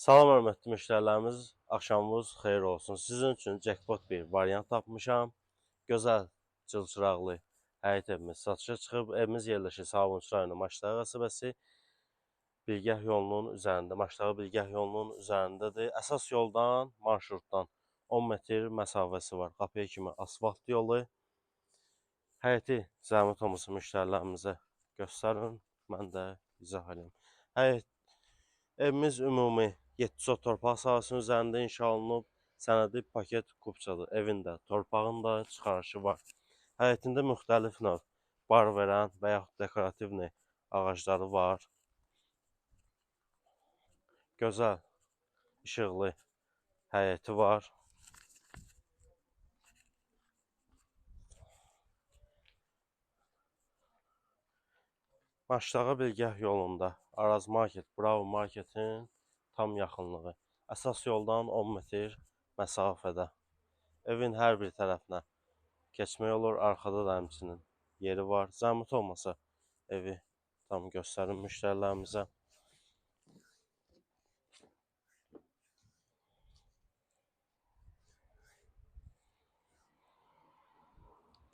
Salam hörmətli müştərilərimiz, axşamınız xeyir olsun. Sizin üçün jackpot bir variant tapmışam. Gözəl, cılçıraqlı həyət evimiz satışa çıxıb. Evimiz yerləşir Sabunçu rayonu Maçdağı qəsəbəsi Bilgəh yolunun üzərində. Maçdağı Bilgəh yolunun üzərindədir. Əsas yoldan, marşrutdan 10 metr məsafəsi var. Qapıya kimi asfalt yolu. Həyəti zəhmət olmasa müştərilərimizə göstərin. Mən də izah edeyim. Evimiz ümumi 7 sot torpaq sahəsinin üzərində inşa olunub. Sənədi paket kupçadır. Evin də, torpağın da çıxarışı var. Həyətində müxtəlif növ bar verən və yaxud dekorativ ağacları var. Gözəl, işıqlı həyəti var. Maçdağı Bilgəh yolunda Araz Market, Bravo Marketin tam yaxınlığı. Əsas yoldan 10 metr məsafədə. Evin hər bir tərəfinə keçmək olur. Arxada da həmçinin yeri var. Zəhmət olmasa evi tam göstərin müştərilərimizə.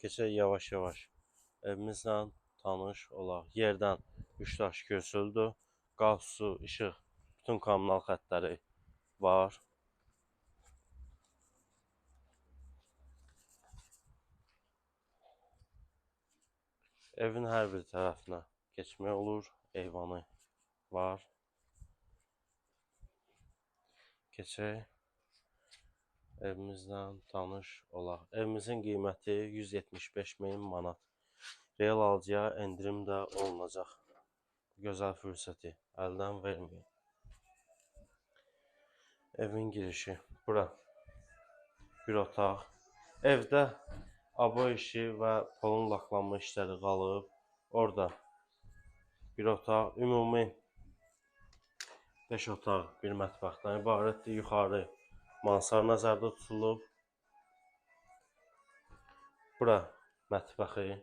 Keçək yavaş-yavaş evimizlə tanış olaq. Yerdən 3 daş köçüldü. Qaz, su, işıq, bütün kommunal xəttləri var. Evin hər bir tərəfinə keçmək olur. Eyvanı var. Keçək evimizlə tanış olaq. Evimizin qiyməti 175.000 manat. Real alıcıya endirim də olunacaq. Gözəl fürsəti əldən verməyin. Evin girişi bura. Bir otaq. Evdə abo işi və polun laklanma işləri qalıb. Orada bir otaq. Ümumi 5 otaq, bir mətbəxdən ibarətdir. Yuxarı mansar nəzərdə tutulub. Bura mətbəxi.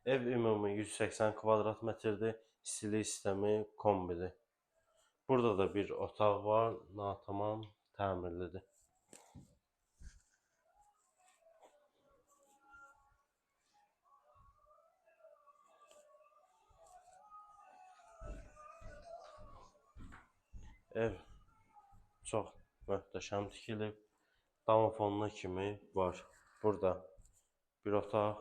Ev ümumi 180 kvadrat metrdir. İstilik sistemi kombidir. Burada da bir otaq var. Natamam təmirlidir. Ev çox möhtəşəm tikilib. Domofonuna kimi var. Burada bir otaq,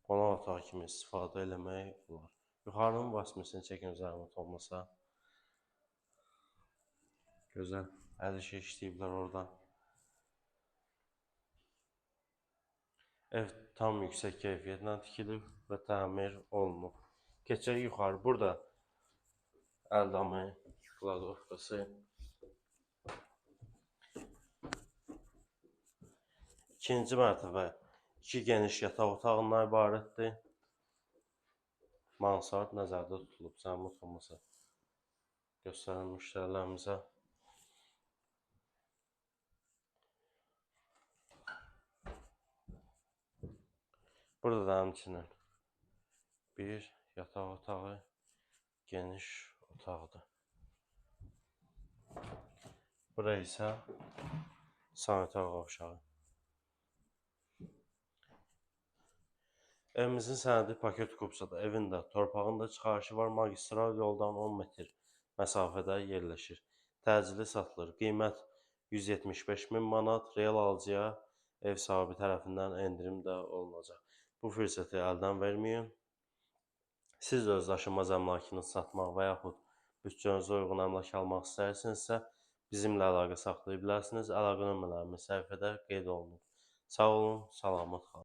qonaq otağı kimi istifadə eləmək olar. Yuxarının vasmısını çəkin zəhmət olmasa. Gözəl əl işi işləyiblər orada. Ev tam yüksək keyfiyyətlə tikilib və təmir olunub. Keçək yuxarı. Burada əldamı, kladovkası. İkinci mərtəbə 2 geniş yataq otağından ibarətdir. Mansard nəzərdə tutulub. Zəhmət olmasa göstərin müştərilərimizə. Burada da həmçinin bir yataq otağı, geniş otaqdır. Bura isə sanitar qovşağı. Evimizin sənədi paket kupçada. Evin də, torpağın da çıxarışı var. Magistral yoldan 10 metr məsafədə yerləşir. Təcili satılır. Qiymət 175.000 manat. Real alıcıya ev sahibi tərəfindən endirim də olunacaq. Bu fürsəti əldən verməyin. Siz öz daşınmaz əmlakınızı satmaq və yaxud bütçənizə uyğun əmlak almaq istəyirsinizsə, bizimlə əlaqə saxlaya bilərsiniz. Əlaqə nömrələrimiz səhifədə qeyd olunub. Sağ olun, salamat qalın.